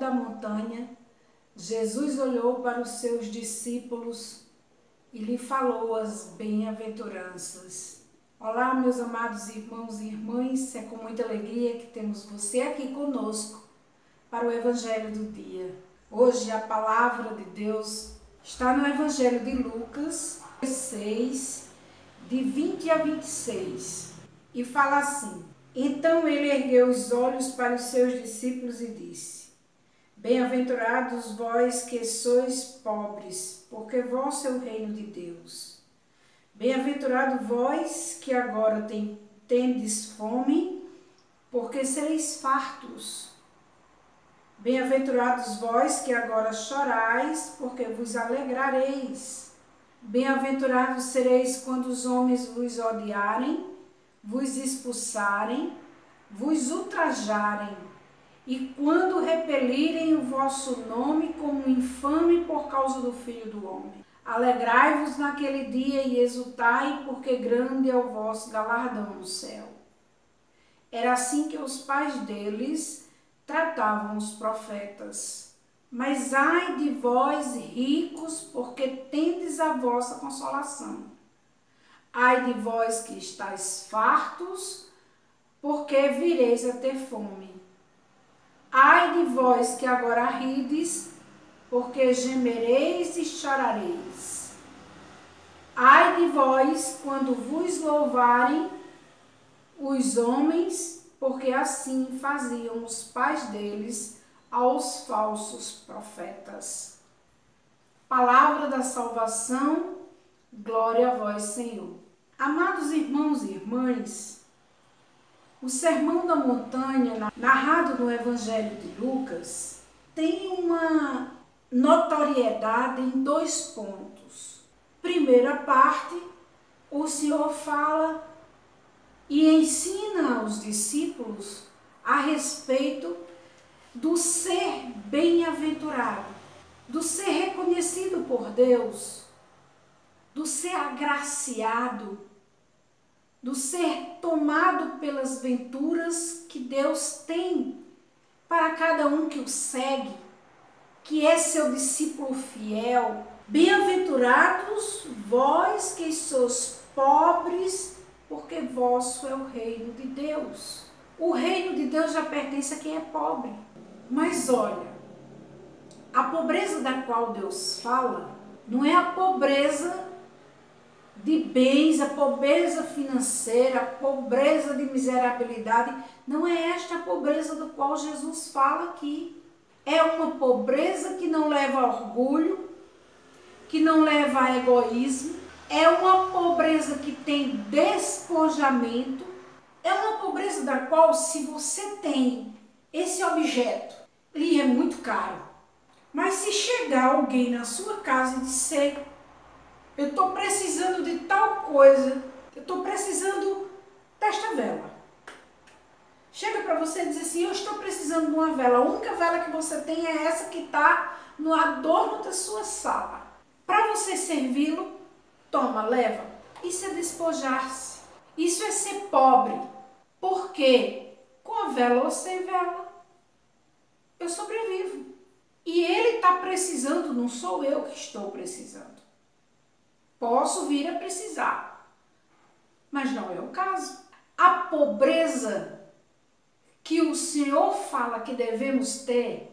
da montanha, Jesus olhou para os seus discípulos e lhe falou as bem-aventuranças. Olá, meus amados irmãos e irmãs, é com muita alegria que temos você aqui conosco para o Evangelho do dia. Hoje a palavra de Deus está no Evangelho de Lucas 6, de 20 a 26, e fala assim: Então ele ergueu os olhos para os seus discípulos e disse: Bem-aventurados vós que sois pobres, porque vosso é o reino de Deus. Bem-aventurado vós que agora tendes fome, porque sereis fartos. Bem-aventurados vós que agora chorais, porque vos alegrareis. Bem-aventurados sereis quando os homens vos odiarem, vos expulsarem, vos ultrajarem, e quando repelirem o vosso nome como infame por causa do Filho do Homem. Alegrai-vos naquele dia e exultai, porque grande é o vosso galardão no céu. Era assim que os pais deles tratavam os profetas. Mas ai de vós, ricos, porque tendes a vossa consolação. Ai de vós que estáis fartos, porque vireis a ter fome. Ai de vós que agora rides, porque gemereis e chorareis. Ai de vós quando vos louvarem os homens, porque assim faziam os pais deles aos falsos profetas. Palavra da salvação, glória a vós, Senhor. Amados irmãos e irmãs, o Sermão da Montanha, narrado no Evangelho de Lucas, tem uma notoriedade em 2 pontos. Primeira parte, o Senhor fala e ensina aos discípulos a respeito do ser bem-aventurado, do ser reconhecido por Deus, do ser agraciado, do ser tomado pelas venturas que Deus tem para cada um que o segue, que é seu discípulo fiel. Bem-aventurados vós que sois pobres, porque vosso é o reino de Deus. O reino de Deus já pertence a quem é pobre. Mas olha, a pobreza da qual Deus fala não é a pobreza de bens, a pobreza financeira, a pobreza de miserabilidade. Não é esta a pobreza do qual Jesus fala aqui. É uma pobreza que não leva a orgulho, que não leva a egoísmo. É uma pobreza que tem despojamento. É uma pobreza da qual, se você tem esse objeto, ele é muito caro. Mas se chegar alguém na sua casa e disser: eu estou precisando de tal coisa, eu estou precisando desta vela. Chega para você e diz assim: eu estou precisando de uma vela. A única vela que você tem é essa que está no adorno da sua sala. Para você servi-lo, toma, leva. Isso é despojar-se. Isso é ser pobre. Por quê? Com a vela ou sem vela, eu sobrevivo. E ele está precisando, não sou eu que estou precisando. Posso vir a precisar, mas não é o caso. A pobreza que o Senhor fala que devemos ter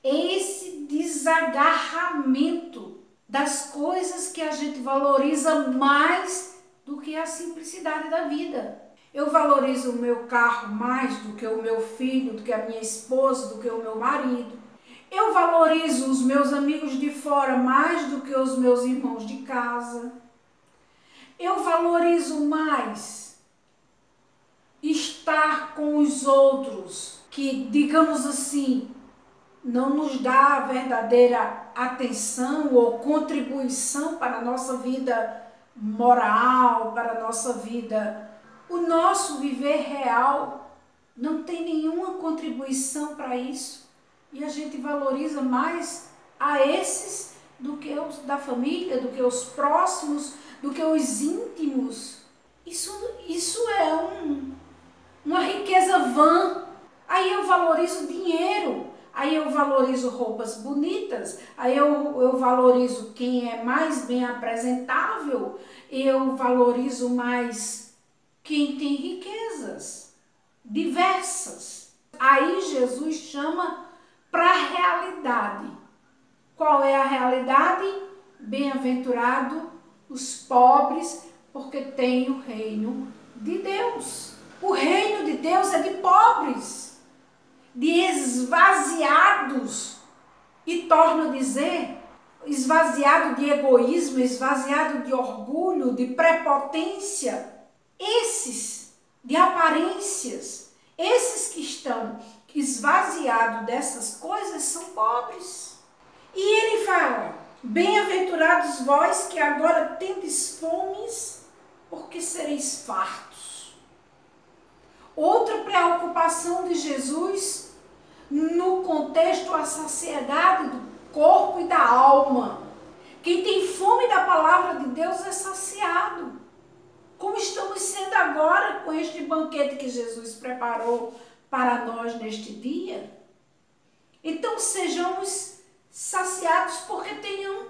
é esse desagarramento das coisas que a gente valoriza mais do que a simplicidade da vida. Eu valorizo o meu carro mais do que o meu filho, do que a minha esposa, do que o meu marido. Eu valorizo os meus amigos de fora mais do que os meus irmãos de casa. Eu valorizo mais estar com os outros que, digamos assim, não nos dá a verdadeira atenção ou contribuição para a nossa vida moral, para a nossa vida. O nosso viver real não tem nenhuma contribuição para isso. E a gente valoriza mais a esses do que os da família, do que os próximos, do que os íntimos. Isso é uma riqueza vã. Aí eu valorizo o dinheiro. aí eu valorizo roupas bonitas, aí eu valorizo quem é mais bem apresentável, eu valorizo mais quem tem riquezas diversas. Aí Jesus chama para a realidade. Qual é a realidade? Bem-aventurado os pobres, porque têm o reino de Deus. O reino de Deus é de pobres, de esvaziados, e torno a dizer, esvaziado de egoísmo, esvaziado de orgulho, de prepotência, esses, de aparências, esses que estão esvaziados dessas coisas são pobres. E ele fala, bem-aventurados vós que agora tendes fomes, porque sereis fartos. Outra preocupação de Jesus no contexto a saciedade do corpo e da alma. Quem tem fome da palavra de Deus é saciado. Como estamos sendo agora com este banquete que Jesus preparou para nós neste dia. Então sejamos saciados porque tenham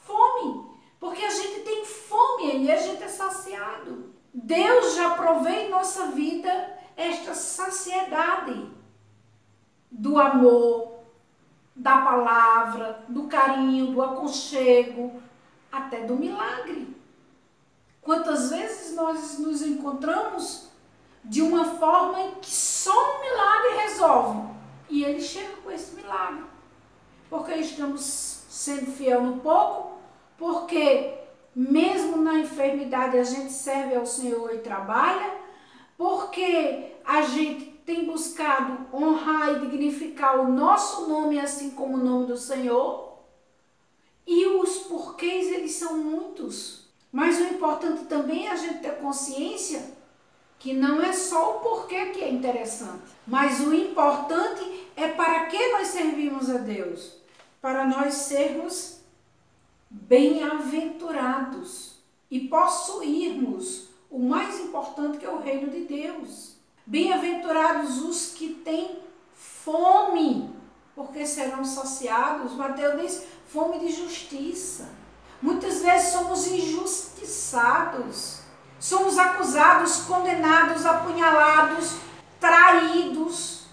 fome. Porque a gente tem fome e a gente é saciado. Deus já provê em nossa vida esta saciedade do amor, da palavra, do carinho, do aconchego, até do milagre. Quantas vezes nós nos encontramos de uma forma em que só um milagre resolve, e ele chega com esse milagre, porque estamos sendo fiel no pouco, porque mesmo na enfermidade a gente serve ao Senhor e trabalha, porque a gente tem buscado honrar e dignificar o nosso nome, assim como o nome do Senhor. E os porquês, eles são muitos. Mas o importante também é a gente ter consciência que não é só o porquê que é interessante, mas o importante é para que nós servimos a Deus. Para nós sermos bem-aventurados e possuirmos o mais importante, que é o reino de Deus. Bem-aventurados os que têm fome, porque serão saciados. Mateus diz, fome de justiça. Muitas vezes somos injustiçados, somos acusados, condenados, apunhalados, traídos,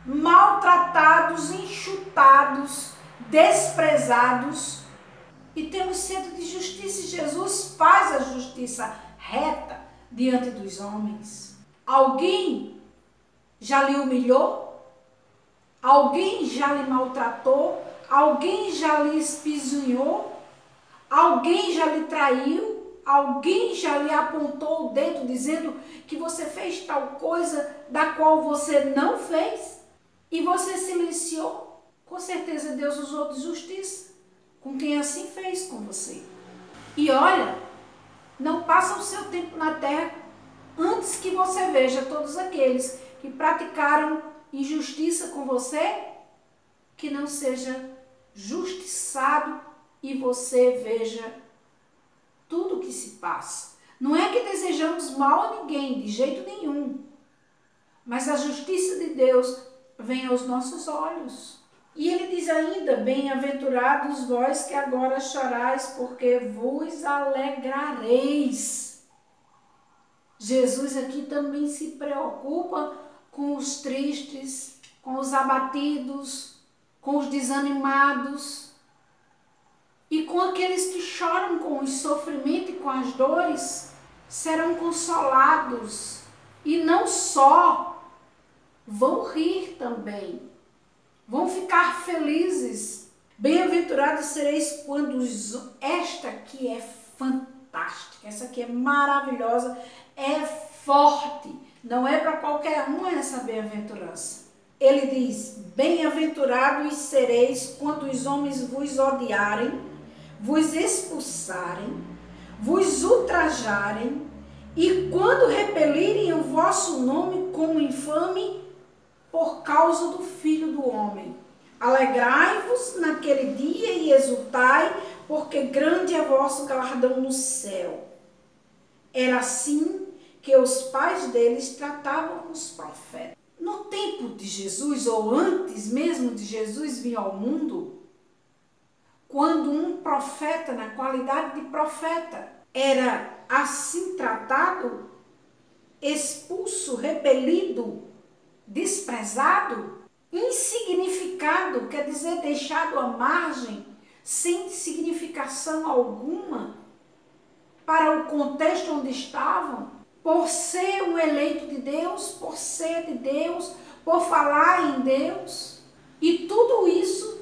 maltratados, enxutados, desprezados, e temos sede de justiça, e Jesus faz a justiça reta diante dos homens. Alguém já lhe humilhou? Alguém já lhe maltratou? Alguém já lhe espizinhou? Alguém já lhe traiu? Alguém já lhe apontou o dedo dizendo que você fez tal coisa da qual você não fez? E você silenciou? Com certeza Deus usou de justiça com quem assim fez com você. E olha, não passa o seu tempo na terra antes que você veja todos aqueles que praticaram injustiça com você, que não seja justiçado e você veja tudo o que se passa. Não é que desejamos mal a ninguém, de jeito nenhum, mas a justiça de Deus vem aos nossos olhos. E ele diz ainda, bem-aventurados vós que agora chorais, porque vos alegrareis. Jesus aqui também se preocupa com os tristes, com os abatidos, com os desanimados e com aqueles que choram com o sofrimento e com as dores, serão consolados. E não só, vão rir também. Vão ficar felizes. Bem-aventurados sereis quando esta aqui é fantástica, essa aqui é maravilhosa, é forte. Não é para qualquer um essa bem-aventurança. Ele diz, bem-aventurados sereis quando os homens vos odiarem, vos expulsarem, vos ultrajarem, e quando repelirem o vosso nome como infame, por causa do Filho do Homem. Alegrai-vos naquele dia e exultai, porque grande é vosso galardão no céu. Era assim que os pais deles tratavam os profetas. No tempo de Jesus, ou antes mesmo de Jesus vir ao mundo, quando um profeta, na qualidade de profeta, era assim tratado, expulso, repelido, desprezado, insignificado, quer dizer, deixado à margem, sem significação alguma para o contexto onde estavam, por ser um eleito de Deus, por ser de Deus, por falar em Deus. E tudo isso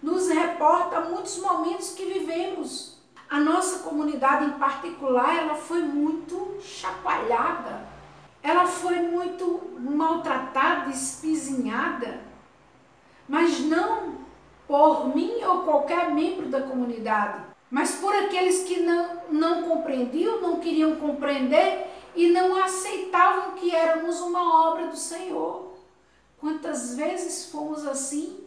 nos reporta muitos momentos que vivemos. A nossa comunidade em particular, ela foi muito chacoalhada, ela foi muito maltratada, espizinhada, mas não por mim ou qualquer membro da comunidade, mas por aqueles que não compreendiam, não queriam compreender e não aceitavam que éramos uma obra do Senhor. Quantas vezes fomos assim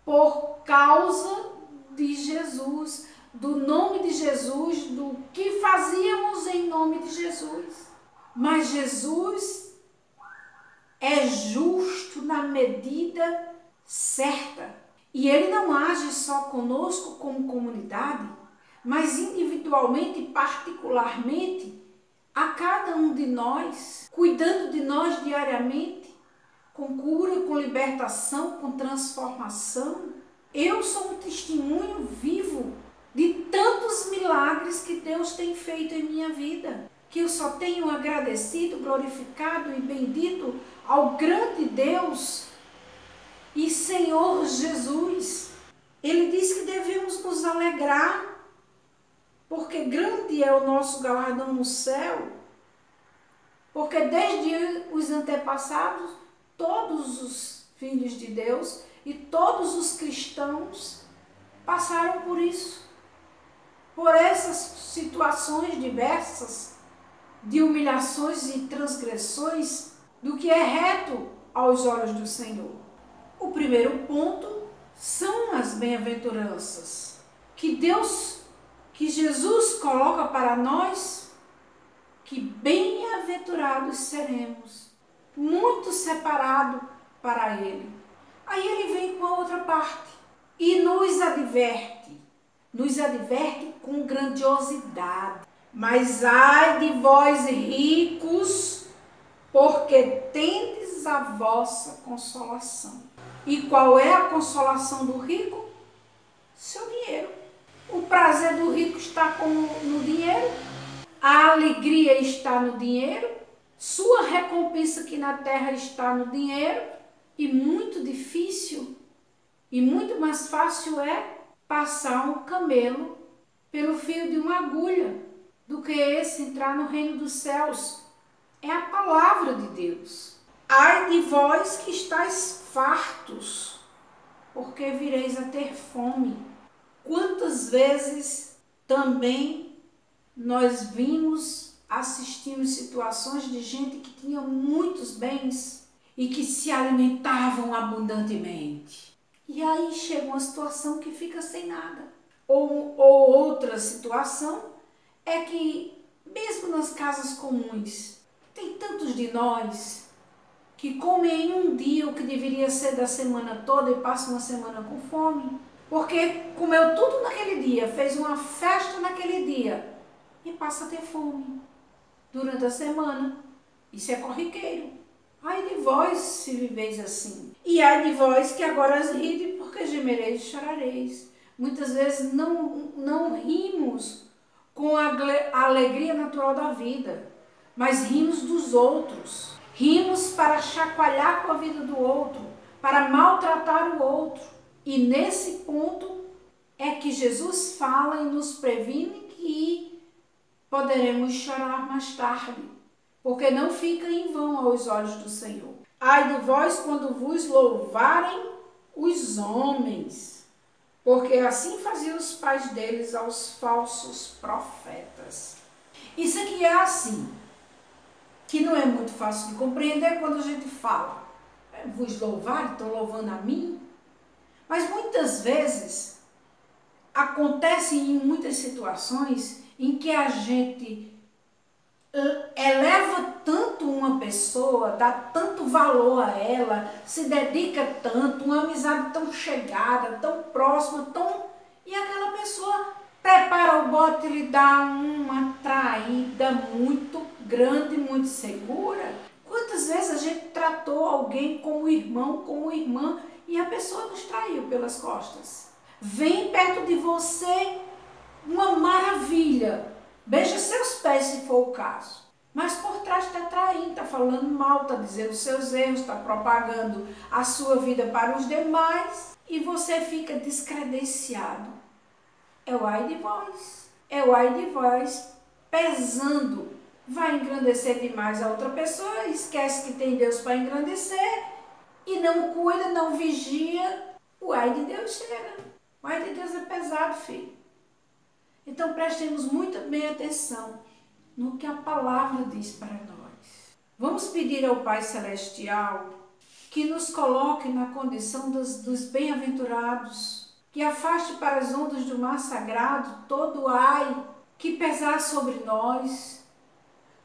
por causa de Jesus, do nome de Jesus, do que fazíamos em nome de Jesus. Mas Jesus é justo na medida certa. E Ele não age só conosco como comunidade, mas individualmente e particularmente a cada um de nós, cuidando de nós diariamente, com cura, com libertação, com transformação. Eu sou um testemunho vivo de tantos milagres que Deus tem feito em minha vida, que eu só tenho agradecido, glorificado e bendito ao grande Deus e Senhor Jesus. Ele diz que devemos nos alegrar, porque grande é o nosso galardão no céu, porque desde os antepassados, todos os filhos de Deus e todos os cristãos passaram por isso, por essas situações diversas de humilhações e transgressões do que é reto aos olhos do Senhor. O primeiro ponto são as bem-aventuranças que Jesus coloca para nós, que bem-aventurados seremos, muito separado para Ele. Aí Ele vem com a outra parte e nos adverte com grandiosidade. Mas ai de vós ricos, porque tendes a vossa consolação. E qual é a consolação do rico? Seu dinheiro. O prazer do rico está no dinheiro, a alegria está no dinheiro, sua recompensa aqui na terra está no dinheiro, e muito difícil e muito mais fácil é passar um camelo pelo fio de uma agulha do que esse entrar no reino dos céus. É a palavra de Deus. Ai de vós que estáis fartos, porque vireis a ter fome. Quantas vezes também nós assistimos situações de gente que tinha muitos bens e que se alimentavam abundantemente. E aí chega uma situação que fica sem nada. Ou outra situação é que, mesmo nas casas comuns, tem tantos de nós que comem em um dia o que deveria ser da semana toda e passam uma semana com fome, porque comeu tudo naquele dia, fez uma festa naquele dia e passa a ter fome durante a semana. Isso é corriqueiro. Ai de vós se viveis assim. E ai de vós que agora ride, porque gemereis e chorareis. Muitas vezes não rimos com a alegria natural da vida, mas rimos dos outros. Rimos para chacoalhar com a vida do outro, para maltratar o outro. E nesse ponto é que Jesus fala e nos previne que poderemos chorar mais tarde, porque não fica em vão aos olhos do Senhor. Ai de vós quando vos louvarem os homens, porque assim faziam os pais deles aos falsos profetas. Isso aqui é assim, que não é muito fácil de compreender quando a gente fala, vos louvar, estão louvando a mim, mas muitas vezes acontece em muitas situações em que a gente eleva tanto uma pessoa pessoa dá tanto valor a ela, se dedica tanto, uma amizade tão chegada, tão próxima, e aquela pessoa prepara o bote e lhe dá uma traída muito grande, muito segura. Quantas vezes a gente tratou alguém como irmão, como irmã, e a pessoa nos traiu pelas costas? Vem perto de você uma maravilha, beija seus pés se for o caso, mas por trás está traindo, está falando mal, está dizendo os seus erros, está propagando a sua vida para os demais e você fica descredenciado. É o ai de vós, é o ai de vós pesando. Vai engrandecer demais a outra pessoa, esquece que tem Deus para engrandecer e não cuida, não vigia, o ai de Deus chega. O ai de Deus é pesado, filho. Então prestemos muito bem atenção no que a palavra diz para nós. Vamos pedir ao Pai Celestial que nos coloque na condição dos bem-aventurados, que afaste para as ondas do mar sagrado todo ai que pesar sobre nós.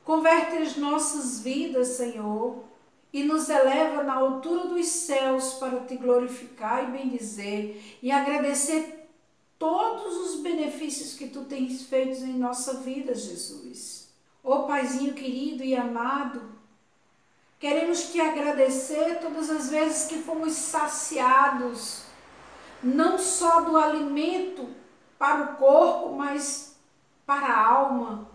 Converte as nossas vidas, Senhor, e nos eleva na altura dos céus para te glorificar e bendizer e agradecer todos os benefícios que tu tens feito em nossa vida, Jesus. Ó Paizinho querido e amado, queremos te agradecer todas as vezes que fomos saciados, não só do alimento para o corpo, mas para a alma.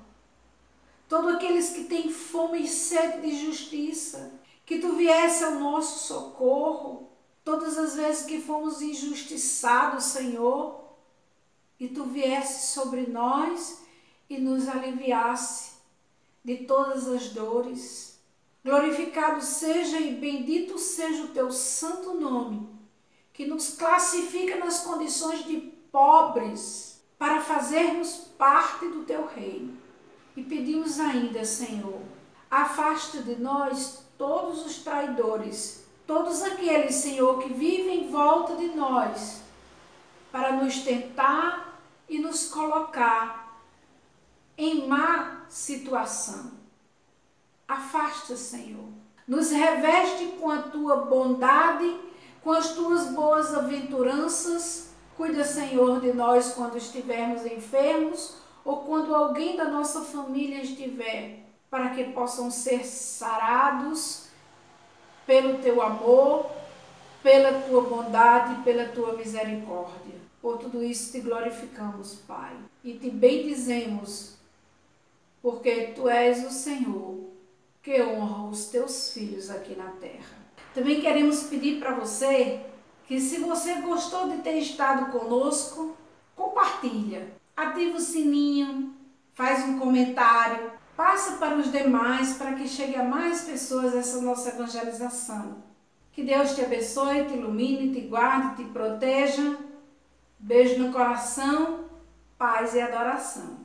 Todos aqueles que têm fome e sede de justiça, que tu viesse ao nosso socorro, todas as vezes que fomos injustiçados, Senhor, e tu viesse sobre nós e nos aliviasse de todas as dores. Glorificado seja e bendito seja o teu santo nome, que nos classifica nas condições de pobres para fazermos parte do teu reino. E pedimos ainda, Senhor, afasta de nós todos os traidores, todos aqueles, Senhor, que vivem em volta de nós para nos tentar e nos colocar em má situação. Afasta, Senhor. Nos reveste com a tua bondade, com as tuas boas aventuranças. Cuida, Senhor, de nós quando estivermos enfermos ou quando alguém da nossa família estiver, para que possam ser sarados pelo teu amor, pela tua bondade, pela tua misericórdia. Por tudo isso te glorificamos, Pai, e te bendizemos, porque tu és o Senhor que honra os teus filhos aqui na terra. Também queremos pedir para você que, se você gostou de ter estado conosco, compartilha, ativa o sininho, faz um comentário, passa para os demais para que chegue a mais pessoas essa nossa evangelização. Que Deus te abençoe, te ilumine, te guarde, te proteja. Beijo no coração, paz e adoração.